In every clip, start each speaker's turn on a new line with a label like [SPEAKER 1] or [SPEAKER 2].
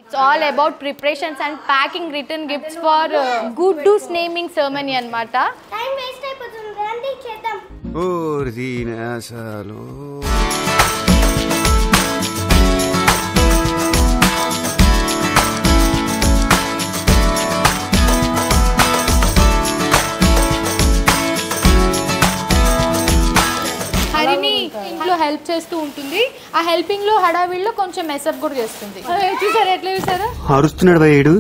[SPEAKER 1] It's all about preparations and packing return gifts for Guddu's naming ceremony anamata.
[SPEAKER 2] Time waste అయిపోతుంది రండి చేద్దాం.
[SPEAKER 3] ఓర్దినాసాలో
[SPEAKER 1] హరిని ఇంట్లో హెల్ప్ చేస్తూ ఉంటుంది. ఆ హెల్పింగ్ లో హడావిడిలో కొంచెం మెసప్ కూడా చేస్తుంది. చూసారా ఎట్లా చూసారా
[SPEAKER 3] అరుస్తున్నాడు భయ్యుడు.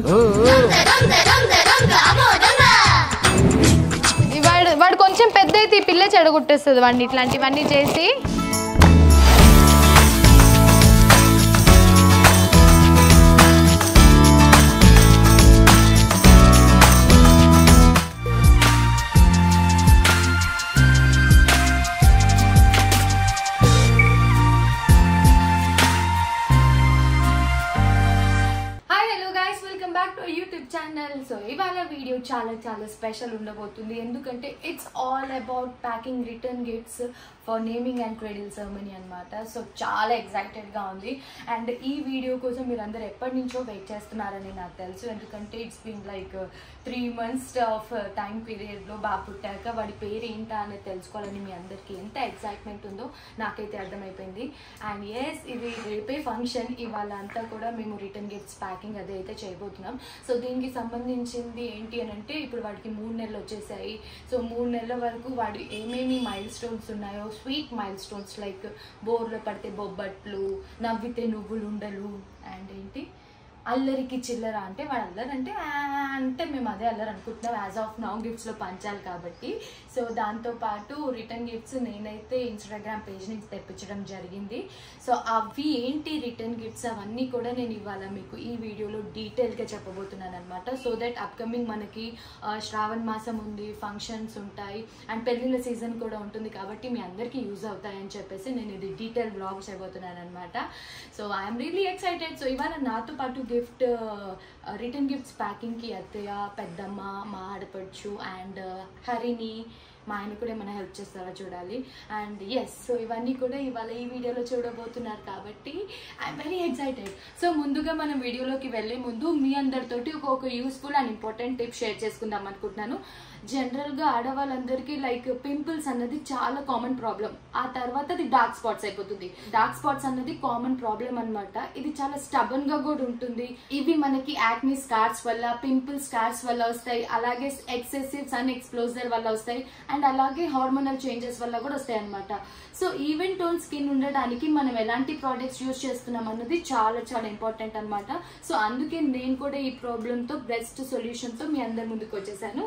[SPEAKER 1] వాడు కొంచెం పెద్ద అయితే ఈ పిల్ల చెడగొట్టేస్తుంది వాడిని ఇట్లాంటివన్నీ చేసి. ఛానల్. సో ఇవాళ వీడియో చాలా చాలా స్పెషల్ ఉండబోతుంది. ఎందుకంటే it's all about packing return gifts for naming and cradle ceremony అనమాట. సో చాలా ఎక్సైటెడ్గా ఉంది. అండ్ ఈ వీడియో కోసం మీరు అందరు ఎప్పటి నుంచో వెయిట్ చేస్తున్నారని నాకు తెలుసు. ఎందుకంటే it's been like 3 months of time పీరియడ్లో బాగా పుట్టాక వాడి పేరు ఏంటా అనేది తెలుసుకోవాలని మీ అందరికీ ఎంత ఎక్సైట్మెంట్ ఉందో నాకైతే అర్థమైపోయింది. అండ్ ఎస్, ఇది రేపే ఫంక్షన్. ఇవాళ అంతా కూడా మేము రిటర్న్ గిఫ్ట్స్ ప్యాకింగ్ అదే అయితే చేయబోతున్నాం. సో దీనికి సంబంధించింది ఏంటి అని అంటే ఇప్పుడు వాడికి 3 నెలలు వచ్చేసాయి. సో 3 నెలల వరకు వాడు ఏమేమి మైల్ స్టోన్స్ ఉన్నాయో, స్వీట్ మైల్ స్టోన్స్ లైక్ బోర్లో పడితే బొబ్బట్లు, నవ్వితే నువ్వులు ఉండలు, అండ్ ఏంటి అల్లరికి చిల్లర అంటే వాడు అల్లరి అంటే మేము అదే అల్లరి అనుకుంటున్నాం యాజ్ ఆఫ్ నౌ గిఫ్ట్స్లో పంచాలి కాబట్టి. సో దాంతోపాటు రిటర్న్ గిఫ్ట్స్ నేనైతే ఇన్స్టాగ్రామ్ పేజ్ నుంచి తెప్పించడం జరిగింది. సో అవి ఏంటి రిటర్న్ గిఫ్ట్స్ అవన్నీ కూడా నేను ఇవాళ మీకు ఈ వీడియోలో డీటెయిల్గా చెప్పబోతున్నాను అనమాట. సో దట్ అప్కమింగ్ మనకి శ్రావణ మాసం ఉంది, ఫంక్షన్స్ ఉంటాయి, అండ్ పెళ్ళిళ్ళ సీజన్ కూడా ఉంటుంది కాబట్టి మీ అందరికీ యూజ్ అవుతాయని చెప్పేసి నేను ఇది డీటెయిల్ బ్లాగ్ చేయబోతున్నాను అనమాట. So I'm really excited. So ఇవాళ నాతో పాటు గిఫ్ట్ రిటర్న్ గిఫ్ట్స్ ప్యాకింగ్కి అత్తయ్య, పెద్దమ్మ, మా ఆడపడుచు అండ్ హరిని, మా ఆయన కూడా ఏమైనా హెల్ప్ చేస్తారా చూడాలి. అండ్ ఎస్, సో ఇవన్నీ కూడా ఇవాళ ఈ వీడియోలో చూడబోతున్నారు కాబట్టి ఐఎమ్ వెరీ ఎక్సైటెడ్. సో ముందుగా మనం వీడియోలోకి వెళ్ళే ముందు మీ అందరితోటి ఒక useful and important tip share చేసుకుందాం అనుకుంటున్నాను. జనరల్గా ఆడవాళ్ళందరికీ లైక్ పింపుల్స్ అన్నది చాలా కామన్ ప్రాబ్లం. ఆ తర్వాత అది డార్క్ స్పాట్స్ అయిపోతుంది. డార్క్ స్పాట్స్ అన్నది కామన్ ప్రాబ్లం అనమాట. ఇది చాలా స్టబన్ గా కూడా ఉంటుంది. ఇవి మనకి యాక్నీ స్కార్స్ వల్ల, పింపుల్ స్కార్స్ వల్ల వస్తాయి, అలాగే ఎక్సెసివ్ సన్ ఎక్స్ప్లోజర్ వల్ల వస్తాయి, అండ్ అలాగే హార్మోనల్ చేంజెస్ వల్ల కూడా వస్తాయి అనమాట. సో ఈవెన్ టోన్ స్కిన్ ఉండడానికి మనం ఎలాంటి ప్రోడక్ట్స్ యూజ్ చేస్తున్నాం అన్నది చాలా చాలా ఇంపార్టెంట్ అనమాట. సో అందుకే నేను కూడా ఈ ప్రాబ్లంతో బెస్ట్ సొల్యూషన్తో మీ అందరి ముందుకు వచ్చేసాను.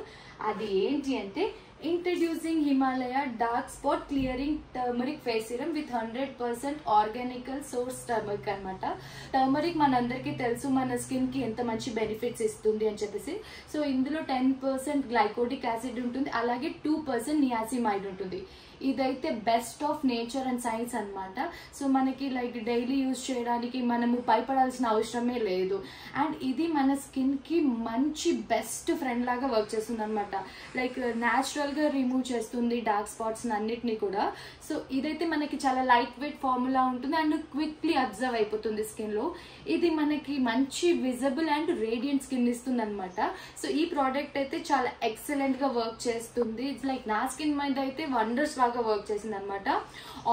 [SPEAKER 1] అది ఏంటి అంటే introducing Himalaya dark spot clearing turmeric face serum with 100% organical source turmeric అనమాట. టర్మరిక్ మనందరికీ తెలుసు మన స్కిన్ కి ఎంత మంచి బెనిఫిట్స్ ఇస్తుంది అని చెప్పేసి. సో ఇందులో 10% గ్లైకోడిక్ యాసిడ్ ఉంటుంది, అలాగే 2% నియాసిమైడ్ ఉంటుంది. ఇదైతే best of nature and science అనమాట. సో మనకి లైక్ డైలీ యూజ్ చేయడానికి మనము భయపడాల్సిన అవసరమే లేదు. అండ్ ఇది మన స్కిన్ కి మంచి బెస్ట్ ఫ్రెండ్ లాగా వర్క్ చేస్తుంది అనమాట. లైక్ న్యాచురల్ గా రిమూవ్ చేస్తుంది డార్క్ స్పాట్స్ అన్నిటిని కూడా. సో ఇదైతే మనకి చాలా లైట్ వెయిట్ ఫార్ములా ఉంటుంది అండ్ క్విక్లీ అబ్జర్వ్ అయిపోతుంది స్కిన్ లో. ఇది మనకి మంచి విజిబుల్ అండ్ రేడియంట్ స్కిన్ ఇస్తుంది అనమాట. సో ఈ ప్రోడక్ట్ అయితే చాలా ఎక్సలెంట్ గా వర్క్ చేస్తుంది. లైక్ నా స్కిన్ మీద అయితే వండర్స్ లాగా వర్క్ చేసింది అనమాట.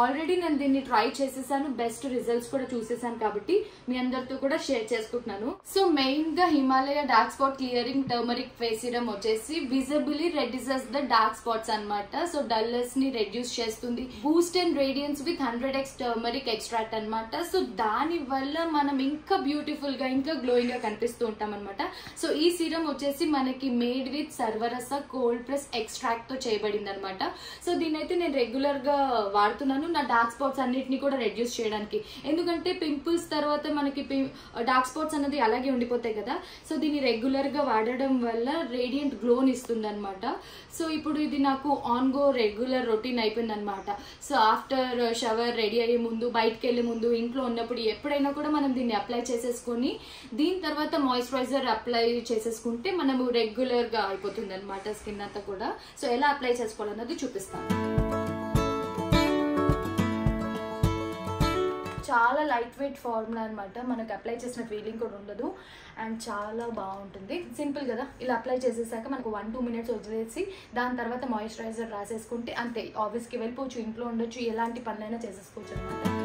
[SPEAKER 1] ఆల్రెడీ నేను దీన్ని ట్రై చేసేసాను, బెస్ట్ రిజల్ట్స్ కూడా చూసేసాను కాబట్టి మీ అందరితో కూడా షేర్ చేసుకుంటున్నాను. సో మెయిన్ గా Himalaya dark spot clearing turmeric face serum వచ్చేసి visibly reduces the dark spots అనమాట. సో డల్నెస్ ని రెడ్యూస్ చేస్తుంది. Boost and radiance with 100x turmeric extract అనమాట. సో దాని వల్ల మనం ఇంకా బ్యూటిఫుల్ గా ఇంకా గ్లోయింగ్ గా కనిపిస్తూ ఉంటాం అనమాట. సో ఈ సీరం వచ్చేసి మనకి మేడ్ విత్ సర్వరస కోల్డ్ ప్రెస్ ఎక్స్ట్రాక్ట్ తో చేయబడింది అనమాట. సో దీనైతే నేను రెగ్యులర్ గా వాడుతున్నాను నా డార్క్ స్పాట్స్ అన్నిటిని కూడా రెడ్యూస్ చేయడానికి. ఎందుకంటే పింపుల్స్ తర్వాత మనకి డార్క్ స్పాట్స్ అనేది అలాగే ఉండిపోతాయి కదా. సో దీన్ని రెగ్యులర్ గా వాడడం వల్ల రేడియంట్ గ్లోని ఇస్తుంది అనమాట. సో ఇప్పుడు ఇది నాకు ఆన్ గో రెగ్యులర్ రొటీన్ అయిపోయింది అనమాట. సో ఆఫ్టర్ షవర్ రెడీ అయ్యే ముందు, బయటకు వెళ్లే ముందు, ఇంట్లో ఉన్నప్పుడు ఎప్పుడైనా కూడా మనం దీన్ని అప్లై చేసేసుకొని దీని తర్వాత మాయిశ్చరైజర్ అప్లై చేసేసుకుంటే మనము రెగ్యులర్ గా అయిపోతుంది అనమాట స్కిన్ అంతా కూడా. సో ఎలా అప్లై చేసుకోవాలన్నది చూపిస్తాను. లైట్ వెయిట్ ఫార్ములా అనమాట. మనకు అప్లై చేసిన ఫీలింగ్ కూడా ఉండదు అండ్ చాలా బాగుంటుంది. సింపుల్ కదా. ఇలా అప్లై చేసేసాక మనకు 1-2 మినిట్స్ వదిలేసి దాని తర్వాత మాయిశ్చరైజర్ రాసేసుకుంటే అంతే. ఆఫీస్కి వెళ్ళిపోవచ్చు, ఇంట్లో ఉండొచ్చు, ఎలాంటి పనులైనా చేసేసుకోవచ్చు అనమాట.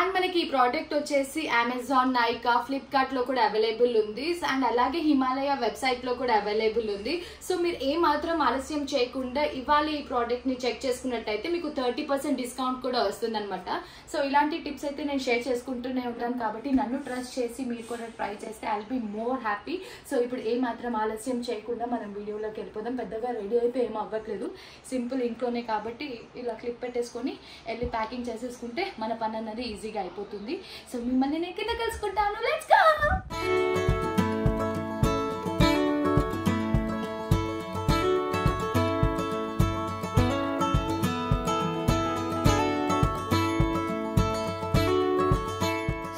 [SPEAKER 1] అండ్ మనకి ఈ ప్రోడక్ట్ వచ్చేసి అమెజాన్, నైకా, ఫ్లిప్కార్ట్ లో కూడా అవైలబుల్ ఉంది అండ్ అలాగే హిమాలయ వెబ్సైట్ లో కూడా అవైలబుల్ ఉంది. సో మీరు ఏ మాత్రం ఆలస్యం చేయకుండా ఇవాళ ఈ ప్రోడక్ట్ ని చెక్ చేసుకున్నట్టయితే మీకు 30% డిస్కౌంట్ కూడా వస్తుంది అనమాట. సో ఇలాంటి టిప్స్ అయితే నేను షేర్ చేసుకుంటూనే ఉంటాను కాబట్టి నన్ను ట్రస్ట్ చేసి మీరు కూడా ట్రై చేస్తే I'll be more happy. So ఇప్పుడు ఏ మాత్రం ఆలస్యం చేయకుండా మనం వీడియోలోకి వెళ్ళిపోదాం. పెద్దగా రెడీ అయితే ఏమో అవ్వట్లేదు, సింపుల్ ఇంట్లోనే కాబట్టి ఇలా క్లిప్ పెట్టేసుకొని వెళ్ళి ప్యాకింగ్ చేసేసుకుంటే మన పని అన్నది ఈజీగా అయిపోతుంది. సో మిమ్మల్ని నేను కింద కలుసుకుంటాను. Let's go.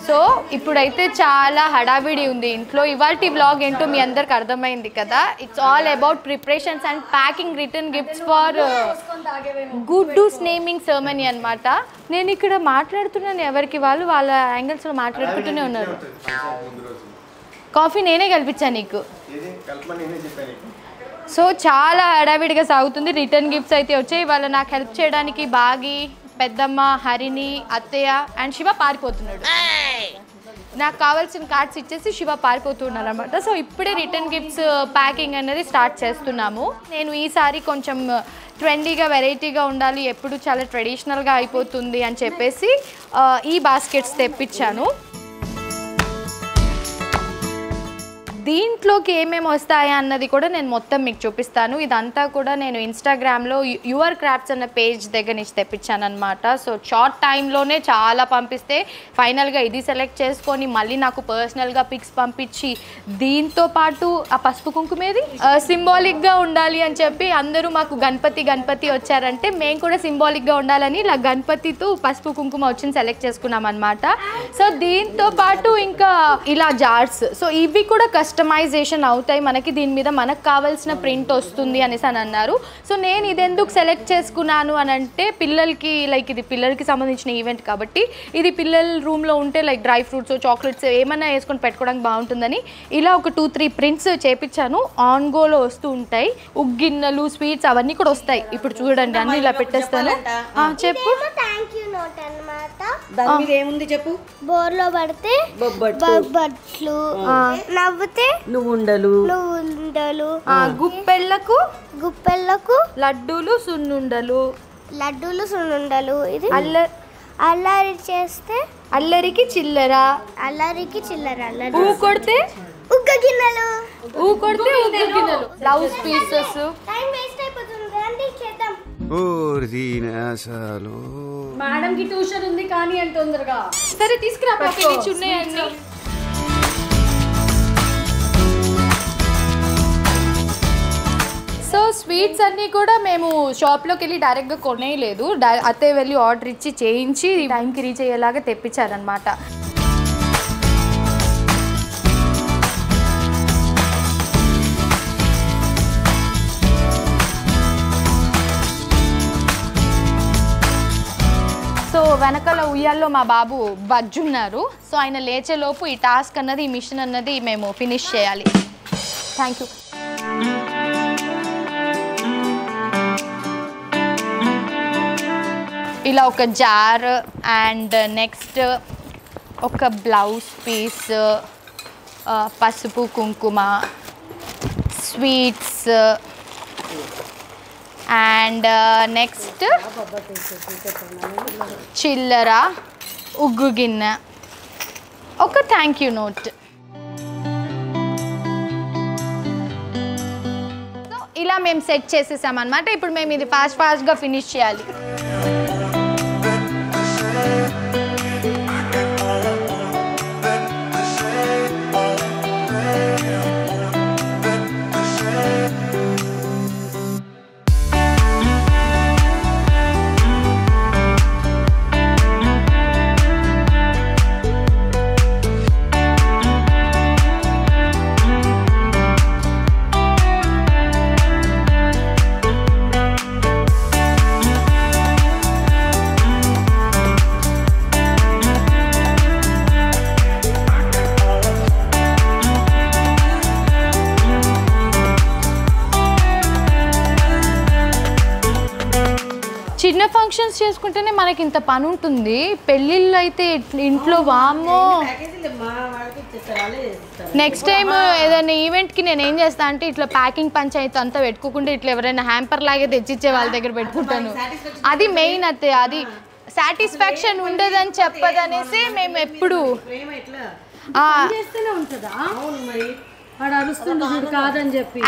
[SPEAKER 1] సో ఇప్పుడైతే చాలా హడావిడి ఉంది ఇంట్లో. ఇవాల్టి వ్లాగ్ ఏంటో మీ అందరికి అర్థమైంది కదా. It's all about preparations and packing return gifts for Guddu's naming ceremony అనమాట. నేను ఇక్కడ మాట్లాడుతున్నాను, ఎవరికి వాళ్ళు వాళ్ళ యాంగిల్స్లో మాట్లాడుకుంటూనే ఉన్నారు. కాఫీ నేనే కల్పించాను నీకు. సో చాలా హడావిడిగా సాగుతుంది. రిటర్న్ గిఫ్ట్స్ అయితే వచ్చాయి. వాళ్ళ నాకు హెల్ప్ చేయడానికి బాగి, పెద్దమ్మ, హరిణి, అత్తయ్య అండ్ శివ పారిపోతున్నాడు. నాకు కావాల్సిన కార్డ్స్ ఇచ్చేసి శివ పారిపోతున్నారు అనమాట. సో ఇప్పుడే రిటర్న్ గిఫ్ట్స్ ప్యాకింగ్ అనేది స్టార్ట్ చేస్తున్నాము. నేను ఈసారి కొంచెం ట్రెండీగా, వెరైటీగా ఉండాలి, ఎప్పుడు చాలా ట్రెడిషనల్గా అయిపోతుంది అని చెప్పేసి ఈ బాస్కెట్స్ తెప్పించాను. దీంట్లోకి ఏమేమి వస్తాయి అన్నది కూడా నేను మొత్తం మీకు చూపిస్తాను. ఇదంతా కూడా నేను ఇన్స్టాగ్రామ్లో యువర్ క్రాఫ్ట్స్ అన్న పేజ్ దగ్గర నుంచి తెప్పించాను అనమాట. సో షార్ట్ టైంలోనే చాలా పంపిస్తే ఫైనల్గా ఇది సెలెక్ట్ చేసుకొని మళ్ళీ నాకు పర్సనల్గా పిక్స్ పంపించి దీంతో పాటు ఆ పసుపు కుంకుమేది సింబాలిక్గా ఉండాలి అని చెప్పి అందరూ మాకు గణపతి వచ్చారంటే మేము కూడా సింబాలిక్గా ఉండాలని ఇలా గణపతితో పసుపు కుంకుమ వచ్చింది సెలెక్ట్ చేసుకున్నాం అనమాట. సో దీంతో పాటు ఇంకా ఇలా జార్స్, సో ఇవి కూడా కస్టమైజేషన్ అవుతాయి మనకి. దీని మీద మనకు కావాల్సిన ప్రింట్ వస్తుంది అనేసి అని అన్నారు. సో నేను ఇది ఎందుకు సెలెక్ట్ చేసుకున్నాను అని అంటే పిల్లలకి ఇది పిల్లలకి సంబంధించిన ఈవెంట్ కాబట్టి ఇది పిల్లల రూమ్లో ఉంటే డ్రై ఫ్రూట్స్, చాక్లెట్స్ ఏమైనా వేసుకొని పెట్టుకోవడానికి బాగుంటుందని ఇలా ఒక 2-3 ప్రింట్స్ చేపించాను. ఆన్ గోలో వస్తూ ఉంటాయి. ఉగ్గిన్నెలు, స్వీట్స్ అవన్నీ కూడా వస్తాయి. ఇప్పుడు చూడండి అన్ని ఇలా పెట్టేస్తాను. చెప్పు.
[SPEAKER 3] దాని మీద ఏముంది చెప్పు.
[SPEAKER 2] బోర్లో పడితే బొబ్బట్లు, నవ్వుతే నువ్వుండలు, గుప్పెళ్ళకు
[SPEAKER 1] లడ్డూలు, సున్నుండలు.
[SPEAKER 2] ఇది అల్లరి చేస్తే
[SPEAKER 1] అల్లరికి చిల్లర, ఊ కొడితే
[SPEAKER 2] ఉగ్గ గిన్నెలు,
[SPEAKER 1] బ్లౌజ్ పీసెస్.
[SPEAKER 2] టైం వేస్ట్ అయిపోతుంది, రండి చేద్దాం.
[SPEAKER 3] మేడం కి ట్యూషన్ ఉంది కానీ అని తొందరగా.
[SPEAKER 1] సరే తీసుకురా ఉన్నాయన్నీ. సో స్వీట్స్ అన్నీ కూడా మేము షాప్లోకి వెళ్ళి డైరెక్ట్గా కొనేయలేదు. అత్తయ్య వెళ్ళి ఆర్డర్ ఇచ్చి చేయించి టైంకి రీచ్ అయ్యేలాగా తెప్పించారనమాట. సో వెనకాల ఉయ్యాల్లో మా బాబు బజ్జున్నారు. సో ఆయన లేచేలోపు ఈ టాస్క్ అన్నది, ఈ మిషన్ అన్నది మేము ఫినిష్ చేయాలి. Thank you. ఇలా ఒక జార్ అండ్ నెక్స్ట్ ఒక బ్లౌజ్ పీస్, పసుపు కుంకుమ, స్వీట్స్ అండ్ నెక్స్ట్ చిల్లర, ఉగ్గు గిన్నె, ఒక థ్యాంక్ యూ నోట్. సో ఇలా మేము సెట్ చేసేసామన్నమాట. ఇప్పుడు మేము ఇది ఫాస్ట్గా ఫినిష్ చేయాలి. చిన్న ఫంక్షన్స్ చేసుకుంటేనే మనకి ఇంత పని ఉంటుంది. పెళ్ళిళ్ళు అయితే ఇంట్లో వామ్మో. నెక్స్ట్ టైం ఏదైనా ఈవెంట్కి నేను ఏం చేస్తా అంటే ఇట్లా ప్యాకింగ్ పంచాయతీ అంతా పెట్టుకోకుండా ఇట్లా ఎవరైనా హ్యాంపర్ లాగే తెచ్చిచ్చే వాళ్ళ దగ్గర పెట్టుకుంటాను. అది మెయిన్. అతే అది సాటిస్ఫాక్షన్ ఉండదని చెప్పదనేసి మేము ఎప్పుడు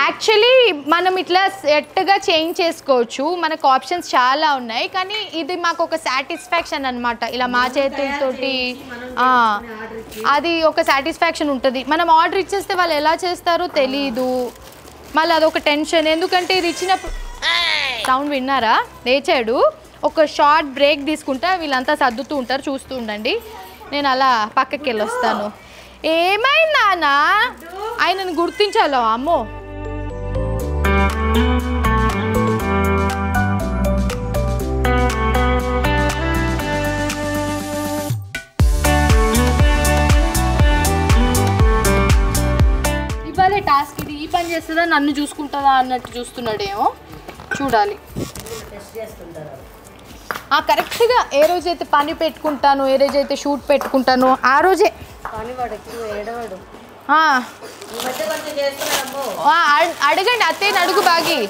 [SPEAKER 1] యాక్చువల్లీ మనం ఇట్లా సెట్గా చేంజ్ చేసుకోవచ్చు, మనకు ఆప్షన్స్ చాలా ఉన్నాయి. కానీ ఇది మాకు ఒక సాటిస్ఫాక్షన్ అనమాట. ఇలా మా చేతులతోటి అది ఒక సాటిస్ఫాక్షన్ ఉంటుంది. మనం ఆర్డర్ ఇచ్చేస్తే వాళ్ళు ఎలా చేస్తారో తెలీదు, మళ్ళీ అదొక టెన్షన్. ఎందుకంటే ఇది ఇచ్చినప్పుడు సౌండ్ విన్నారా, లేచాడు. ఒక షార్ట్ బ్రేక్ తీసుకుంటా, వీళ్ళంతా సర్దుతూ ఉంటారు, చూస్తూ ఉండండి. నేను అలా పక్కకి వెళ్ళొస్తాను. ఏమైందా ఆయనను గుర్తించాలో అమ్మో. ఇవాళ టాస్క్ ఇది. ఈ పని చేస్తుందా నన్ను చూసుకుంటుందా అన్నట్టు చూస్తున్నాడేమో, చూడాలి. కరెక్ట్గా ఏ రోజైతే పని పెట్టుకుంటాను, ఏ రోజైతే షూట్ పెట్టుకుంటాను ఆ రోజే. అడగండి అత్తయ్యని, అడుగు బాగి.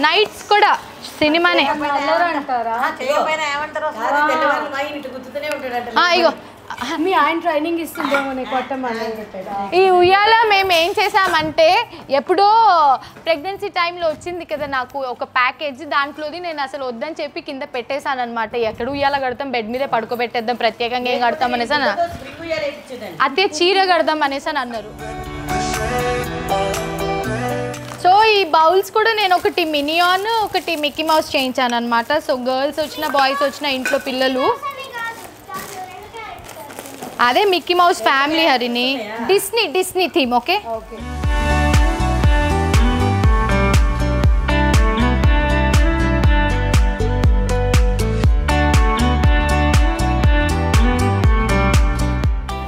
[SPEAKER 1] నైట్స్ కూడా సినిమానే. ఇగో
[SPEAKER 3] మీ ఆయన ట్రైనింగ్ ఇస్తుందేమో కొట్టమని.
[SPEAKER 1] ఈ ఉయ్యాల మేము ఏం చేసామంటే, ఎప్పుడో ప్రెగ్నెన్సీ టైంలో వచ్చింది కదా నాకు ఒక ప్యాకేజ్, దాంట్లోది నేను అసలు వద్దని చెప్పి కింద పెట్టేశాను అనమాట. ఎక్కడ ఉయ్యాల కడతాం, బెడ్ మీదే పడుకోబెట్టేద్దాం, ప్రత్యేకంగా ఏం కడతాం అనేసి అదే చీర కడదాం అనేసి అని అన్నారు. సో ఈ బౌల్స్ కూడా నేను ఒకటి మినియాన్, ఒకటి మిక్కీ మౌస్ చేయించాను అనమాట. సో గర్ల్స్ వచ్చిన బాయ్స్ వచ్చిన ఇంట్లో పిల్లలు అదే మిక్కీ మౌస్ ఫ్యామిలీ హరిని, డిస్నీ థీమ్. ఓకే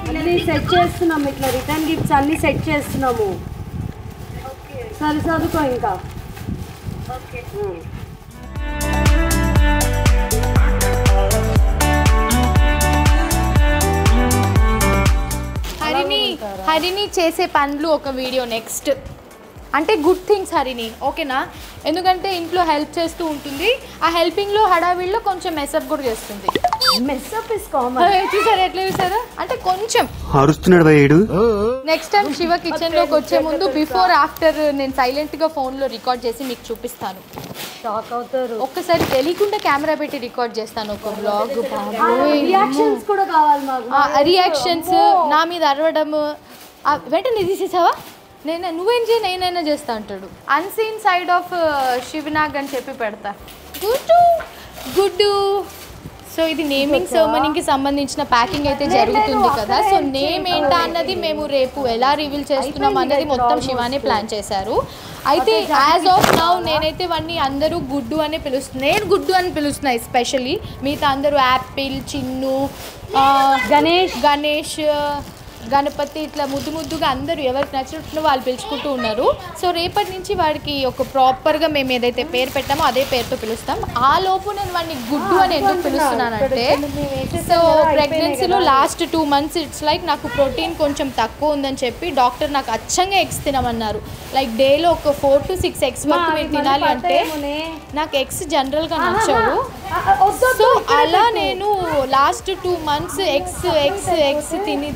[SPEAKER 3] అన్ని సెట్ చేస్తున్నాము, ఇట్లా రిటర్న్ గిఫ్ట్స్ అన్ని సెట్ చేస్తున్నాము. సరే చదువుకో ఇంకా.
[SPEAKER 1] హరిని చేసే పనులు ఒక వీడియో నెక్స్ట్. అంటే గుడ్ థింగ్స్ హరిని, ఓకేనా? ఎందుకంటే ఇంట్లో హెల్ప్ చేస్తూ ఉంటుంది, ఆ హెల్పింగ్లో హడావిడిలో కొంచెం మెస్అప్ కూడా చేస్తుంది.
[SPEAKER 3] Mess up is common.
[SPEAKER 1] చూసారా ఎట్లా చూసారా, అంటే కొంచెం
[SPEAKER 4] అరుస్తున్నాడు భయ్యాడు.
[SPEAKER 1] నెక్స్ట్ టైం శివ కిచెన్ లోకి వచ్చే ముందు బిఫోర్ ఆఫ్టర్ నేను సైలెంట్ గా ఫోన్ లో రికార్డ్ చేసి మీకు చూపిస్తాను.
[SPEAKER 3] షాక్ అవుతారు.
[SPEAKER 1] ఒక్కసారి తెలియకుండా కెమెరా పెట్టి రికార్డ్ చేస్తాను ఒక బ్లాగ్.
[SPEAKER 3] రియాక్షన్స్ కూడా కావాలి మాకు.
[SPEAKER 1] రియాక్షన్స్, నా మీద అరవడం, వెంటనే తీసేసావా, నువ్వేం చేయి నేనైనా చేస్తా అంటాడు. అన్సీన్ సైడ్ ఆఫ్ శివనాగ్ అని చెప్పి పెడతా. గుడ్డు. సో ఇది నేమింగ్ సెరమనీకి సంబంధించిన ప్యాకింగ్ అయితే జరుగుతుంది కదా. సో నేమ్ ఏంటా అన్నది మేము రేపు ఎలా రివీల్ చేస్తున్నాం అన్నది మొత్తం శివానే ప్లాన్ చేశారు. అయితే యాజ్ ఆఫ్ నౌ నేనైతే వాడిని అందరూ గుడ్డు అనే పిలుస్తున్నాను. నేను గుడ్డు అని పిలుస్తున్నా ఎస్పెషల్లీ. మిగతా అందరూ యాపిల్, చిన్ను, గణేష్, గణపతి, ఇట్లా ముద్దుగా అందరూ ఎవరికి నచ్చినట్లు వాళ్ళు పిలుచుకుంటూ ఉన్నారు. సో రేపటి నుంచి వాడికి ఒక ప్రాపర్గా మేము ఏదైతే పేరు పెట్టామో అదే పేరుతో పిలుస్తాం. ఆ లోపు నేను వాడిని గుడ్డు అని ఎందుకు పిలుస్తున్నానంటే, సో ప్రెగ్నెన్సీలో లాస్ట్ 2 months ఇట్స్ లైక్ నాకు ప్రోటీన్ కొంచెం తక్కువ ఉందని చెప్పి డాక్టర్ నాకు అచ్చంగా ఎగ్స్ తినమన్నారు. లైక్ డేలో ఒక 4 to 6 eggs వరకు మీరు తినాలి అంటే నాకు ఎగ్స్ జనరల్గా నచ్చవు. సో అలా నేను లాస్ట్ 2 months ఎగ్స్ తిని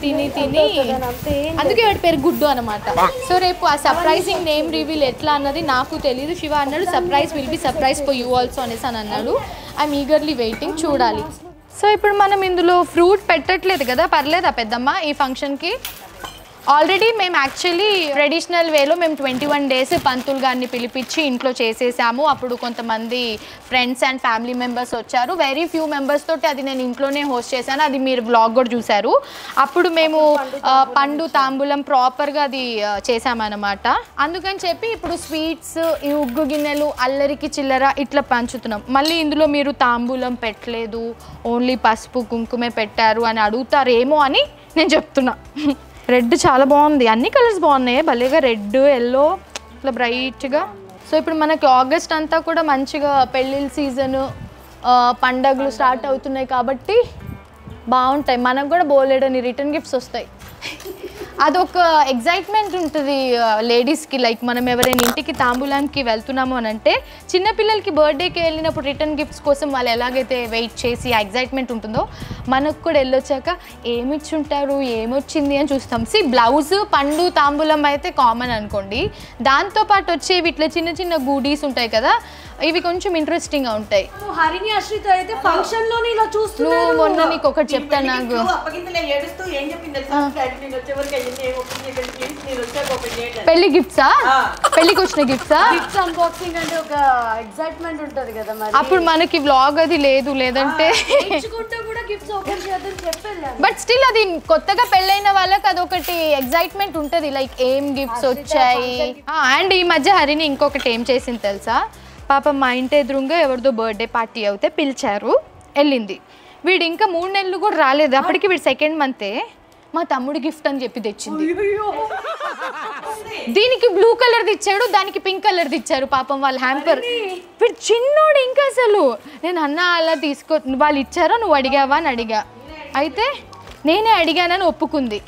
[SPEAKER 1] అందుకే వాడి పేరు గుడ్డు అనమాట. సో రేపు ఆ సర్ప్రైజింగ్ నేమ్ రివీల్ ఎట్లా అన్నది నాకు తెలియదు. శివ అన్నాడు surprise will be surprise for you also అనేసి అని అన్నాడు. ఐఎమ్ ఈగర్లీ వెయిటింగ్, చూడాలి. సో ఇప్పుడు మనం ఇందులో ఫ్రూట్ పెట్టట్లేదు కదా, పర్లేదా పెద్దమ్మ ఈ ఫంక్షన్కి? ఆల్రెడీ మేము యాక్చువల్లీ ట్రెడిషనల్ వేలో మేము 21 days పంతులు గారిని పిలిపించి ఇంట్లో చేసేసాము. అప్పుడు కొంతమంది ఫ్రెండ్స్ అండ్ ఫ్యామిలీ మెంబర్స్ వచ్చారు. వెరీ ఫ్యూ మెంబర్స్ తోటి అది నేను ఇంట్లోనే హోస్ట్ చేశాను. అది మీరు బ్లాగ్ కూడా చూశారు. అప్పుడు మేము పండు తాంబూలం ప్రాపర్గా అది చేసామన్నమాట. అందుకని చెప్పి ఇప్పుడు స్వీట్స్, ఈ ఉగ్గు గిన్నెలు, అల్లరికి చిల్లర ఇట్లా పంచుతున్నాం. మళ్ళీ ఇందులో మీరు తాంబూలం పెట్టలేదు, ఓన్లీ పసుపు కుంకుమే పెట్టారు అని అడుగుతారేమో అని నేను చెప్తున్నా. రెడ్ చాలా బాగుంది, అన్ని కలర్స్ బాగున్నాయి భలేగా. రెడ్, ఎల్లో ఇట్లా బ్రైట్గా. సో ఇప్పుడు మనకి ఆగస్ట్ అంతా కూడా మంచిగా పెళ్ళిళ్ళ సీజను పండగలు స్టార్ట్ అవుతున్నాయి కాబట్టి బాగుంటాయి. మనకు కూడా బోలెడని రిటర్న్ గిఫ్ట్స్ వస్తాయి. అదొక ఎగ్జైట్మెంట్ ఉంటుంది లేడీస్కి. లైక్ మనం ఎవరైనా ఇంటికి తాంబూలానికి వెళ్తున్నాము అని అంటే చిన్నపిల్లలకి బర్త్డేకి వెళ్ళినప్పుడు రిటర్న్ గిఫ్ట్స్ కోసం వాళ్ళు ఎలాగైతే వెయిట్ చేసి ఆ ఎగ్జైట్మెంట్ ఉంటుందో మనకు కూడా వెళ్ళొచ్చాక ఏమిచ్చుంటారు ఏమొచ్చింది అని చూస్తాం. బ్లౌజ్ పండు తాంబూలం అయితే కామన్ అనుకోండి, దాంతోపాటు వచ్చేవి ఇట్లా చిన్న చిన్న గూడీస్ ఉంటాయి కదా, ఇవి కొంచెం ఇంట్రెస్టింగ్గా ఉంటాయి.
[SPEAKER 3] హరిణి అశ్రిత అయితే ఫంక్షన్ లోనే ఇలా చూస్తున్నాను.
[SPEAKER 1] నువ్వు మొన్న నీకు ఒకటి చెప్తాను, నాకు పెళ్లి గిఫ్ట్సా, పెళ్లికి వచ్చిన గిఫ్ట్సా,
[SPEAKER 3] గిఫ్ట్స్ అన్బాక్సింగ్ అంటే ఒక ఎక్సైట్మెంట్ ఉంటది కదా మరి.
[SPEAKER 1] అప్పుడు మనకి వ్లాగ్ అది లేదు, లేదంటే
[SPEAKER 3] కూడా గిఫ్ట్స్ ఓపెన్ చేద్దాం చెప్పాను.
[SPEAKER 1] బట్ స్టిల్ అది కొత్తగా పెళ్ళైన వాళ్ళకి అదొకటి ఎగ్జైట్మెంట్ ఉంటుంది, లైక్ ఏం గిఫ్ట్స్ వచ్చాయి. అండ్ ఈ మధ్య హరిని ఇంకొకటి ఏం చేసింది తెలుసా, పాపం మా ఇంటి ఎదురుగా ఎవరిదో బర్త్డే పార్టీ అయితే పిలిచారు, వెళ్ళింది. వీడు ఇంకా 3 నెలలు కూడా రాలేదు, అప్పటికి వీడు 2nd మంతే మా తమ్ముడు గిఫ్ట్ అని చెప్పి తెచ్చింది. దీనికి బ్లూ కలర్ తెచ్చాడు, దానికి పింక్ కలర్ తెచ్చారు పాపం వాళ్ళ హ్యాంపర్. వీడు చిన్నోడు ఇంకా అసలు. నేను అన్న అలా తీసుకో, వాళ్ళు ఇచ్చారో నువ్వు అడిగావా అని అడిగా, అయితే నేనే అడిగానని ఒప్పుకుంది.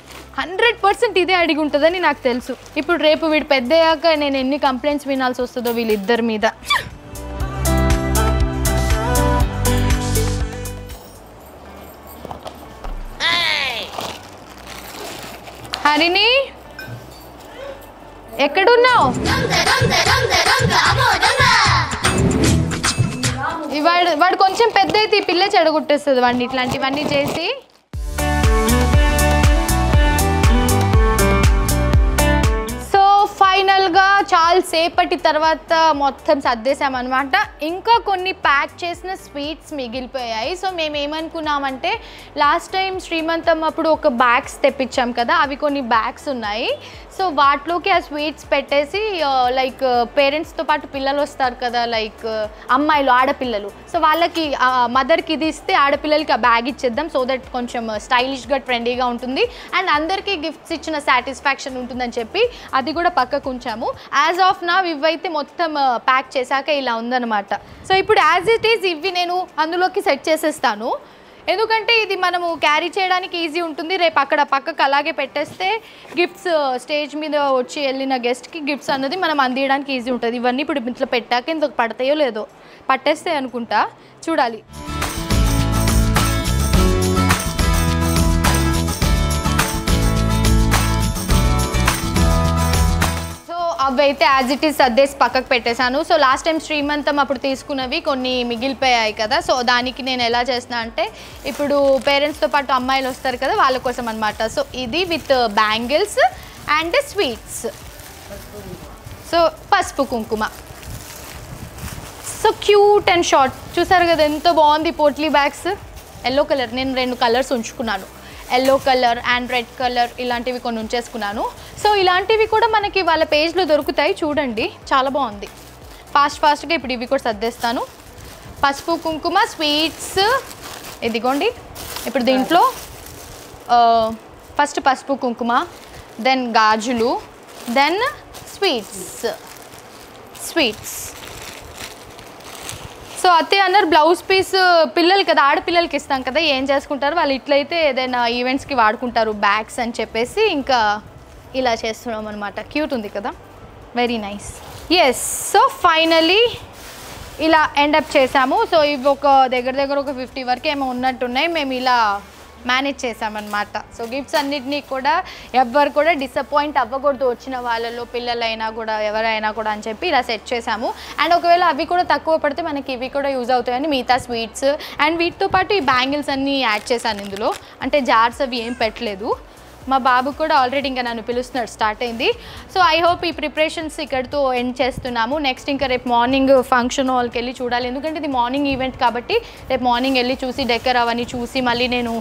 [SPEAKER 1] 100% ఇదే అడిగి ఉంటుందని నాకు తెలుసు. ఇప్పుడు రేపు వీడు పెద్దయ్యాక నేను ఎన్ని కంప్లైంట్స్ వినాల్సి వస్తుందో వీళ్ళిద్దరి మీద. హరిని ఎక్కడున్నావు? వాడు కొంచెం పెద్ద అయితే ఈ పిల్ల చెడగొట్టేస్తుంది వాడిని ఇట్లాంటివన్నీ చేసి. ఫైనల్గా చాలా సేపటి తర్వాత మొత్తం సర్దేశామన్నమాట. ఇంకా కొన్ని ప్యాక్ చేసిన స్వీట్స్ మిగిలిపోయాయి. సో మేము ఏమనుకున్నామంటే లాస్ట్ టైం శ్రీమంతం అప్పుడు ఒక బ్యాగ్స్ తెప్పించాం కదా, అవి కొన్ని బ్యాగ్స్ ఉన్నాయి. సో వాటిలోకి ఆ స్వీట్స్ పెట్టేసి లైక్ పేరెంట్స్తో పాటు పిల్లలు వస్తారు కదా, లైక్ అమ్మాయిలు ఆడపిల్లలు, సో వాళ్ళకి మదర్కి ఇది ఇస్తే ఆడపిల్లలకి ఆ బ్యాగ్ ఇచ్చేద్దాం. సో దట్ కొంచెం స్టైలిష్గా ట్రెండీగా ఉంటుంది అండ్ అందరికీ గిఫ్ట్స్ ఇచ్చిన సాటిస్ఫాక్షన్ ఉంటుందని చెప్పి అది కూడా పక్కకు ఉంచాము. యాజ్ ఆఫ్ నా ఇవైతే మొత్తం ప్యాక్ చేశాక ఇలా ఉందన్నమాట. సో ఇప్పుడు యాజ్ ఇట్ ఈజ్ ఇవి నేను అందులోకి సెట్ చేసేస్తాను, ఎందుకంటే ఇది మనము క్యారీ చేయడానికి ఈజీ ఉంటుంది. రేపు అక్కడ పక్కకు అలాగే పెట్టేస్తే గిఫ్ట్స్ స్టేజ్ మీద వచ్చి వెళ్ళిన గెస్ట్కి గిఫ్ట్స్ అన్నది మనం అందియడానికి ఈజీ ఉంటుంది. ఇవన్నీ ఇప్పుడు ఇంట్లో పెట్టాక ఇందుకు పడతాయో లేదో, పట్టేస్తే అనుకుంటా, చూడాలి. అవి అయితే యాజ్ ఇట్ ఈస్ సర్దేసి పక్కకు పెట్టేశాను. సో లాస్ట్ టైం శ్రీమంతం అప్పుడు తీసుకున్నవి కొన్ని మిగిలిపోయాయి కదా, సో దానికి నేను ఎలా చేస్తున్నా అంటే ఇప్పుడు పేరెంట్స్తో పాటు అమ్మాయిలు వస్తారు కదా వాళ్ళ కోసం అనమాట. సో ఇది with bangles and sweets. So పసుపు కుంకుమ, సో క్యూట్ అండ్ షార్ట్, చూసారు కదా ఎంత బాగుంది. పోట్లీ బ్యాగ్స్ ఎల్లో కలర్, నేను 2 కలర్స్ ఉంచుకున్నాను, yellow colour and red colour, ఇలాంటివి కొన్ని ఉంచేసుకున్నాను. సో ఇలాంటివి కూడా మనకి వాళ్ళ పేజ్లో దొరుకుతాయి, చూడండి చాలా బాగుంది. ఫాస్ట్గా ఇప్పుడు ఇవి కూడా సర్దేస్తాను. పసుపు కుంకుమ స్వీట్స్ ఇదిగోండి. ఇప్పుడు దీంట్లో ఫస్ట్ పసుపు కుంకుమ, దెన్ గాజులు, దెన్ స్వీట్స్. సో అత్తయ్య అన్నారు బ్లౌజ్ పీస్ పిల్లలు కదా, ఆడపిల్లలకి ఇస్తాం కదా, ఏం చేసుకుంటారు వాళ్ళు, ఇట్లయితే ఏదైనా ఈవెంట్స్కి వాడుకుంటారు బ్యాగ్స్ అని చెప్పేసి ఇంకా ఇలా చేస్తున్నాం అనమాట. క్యూట్ ఉంది కదా, very nice. Yes, so finally ఇలా ఎండప్ చేసాము. సో ఇవి ఒక దగ్గర ఒక 50 వరకు ఏమో ఉన్నట్టున్నాయి, మేము ఇలా మేనేజ్ చేసామన్నమాట. సో గిఫ్ట్స్ అన్నిటినీ కూడా ఎవ్వరు కూడా డిసప్పాయింట్ అవ్వకూడదు, వచ్చిన వాళ్ళలో పిల్లలైనా కూడా ఎవరైనా కూడా అని చెప్పి ఇలా సెట్ చేసాము. అండ్ ఒకవేళ అవి కూడా తక్కువ పడితే మనకి ఇవి కూడా యూజ్ అవుతాయని మిగతా స్వీట్స్ అండ్ వీటితో పాటు ఈ బ్యాంగిల్స్ అన్నీ యాడ్ చేశాను ఇందులో. అంటే జార్స్ అవి ఏం పెట్టలేదు. మా బాబు కూడా ఆల్రెడీ ఇంకా నన్ను పిలుస్తున్నాడు, స్టార్ట్ అయింది. సో ఐ హోప్ ఈ ప్రిపరేషన్స్ ఇక్కడితో ఎండ్ చేస్తున్నాము. నెక్స్ట్ ఇంకా రేపు మార్నింగ్ ఫంక్షన్ హాల్కి వెళ్ళి చూడాలి, ఎందుకంటే ఇది మార్నింగ్ ఈవెంట్ కాబట్టి రేపు మార్నింగ్ వెళ్ళి చూసి డెకర్ అవన్నీ చూసి మళ్ళీ నేను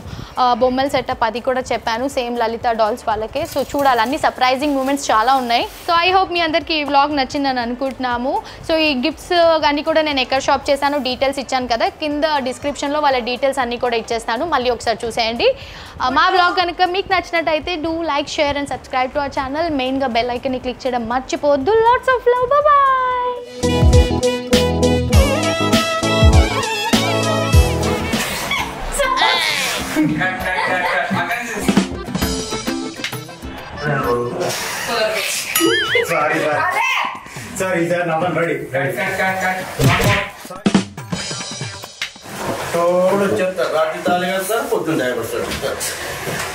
[SPEAKER 1] బొమ్మల సెటప్ అది కూడా చెప్పాను, సేమ్ లలిత డాల్స్ వాళ్ళకే. సో చూడాలి, అన్ని సర్ప్రైజింగ్ మూమెంట్స్ చాలా ఉన్నాయి. సో ఐ హోప్ మీ అందరికీ ఈ వ్లాగ్ నచ్చిందని అనుకుంటున్నాము. సో ఈ గిఫ్ట్స్ అన్నీ కూడా నేను ఎక్కడ షాప్ చేశాను డీటెయిల్స్ ఇచ్చాను కదా, కింద డిస్క్రిప్షన్లో వాళ్ళ డీటెయిల్స్ అన్నీ కూడా ఇచ్చేస్తాను, మళ్ళీ ఒకసారి చూసేయండి. మా వ్లాగ్ కనుక మీకు నచ్చినట్టయితే do like, share and subscribe to our channel. మెయిన్గా బెల్ ఐకన్ని క్లిక్ చేయడం మర్చిపోవద్దు. Lots of love, bye.
[SPEAKER 4] Sorry, sir. Now I'm ready. थोड़ा चलता रात ताले का सर पोतन जाएगा सर